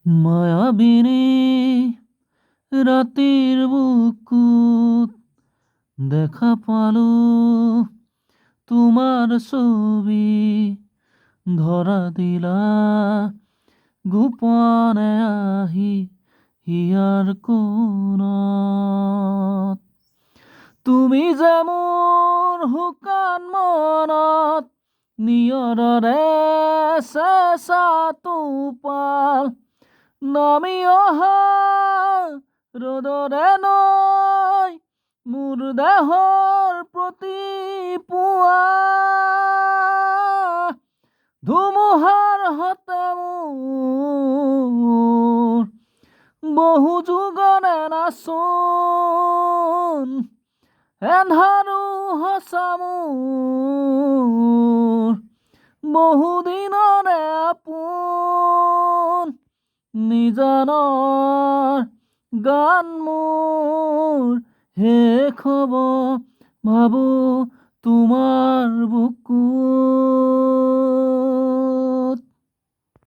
মায়াবিনী ৰাতিৰ বুকুত দেখা পালো তোমাৰ ছবি, ধৰা দিলা গোপনে আহি হিয়াৰ কোণত। তুমি যে মোৰ শুকান মনত নিয়ৰৰে চেঁচা টোপাল, নামি অহা ৰ'দৰে নৈ মোৰ দেহৰ প্ৰতি পুৱা। ধুমুহাৰ হতে মোৰ বহু যুগৰে নাচোন, এন্ধাৰো সঁচা মোৰ বহুদিনৰে আপোন। নিজানৰ গান মোৰ শেষ হ'ব, ভাবো তোমাৰ বুকু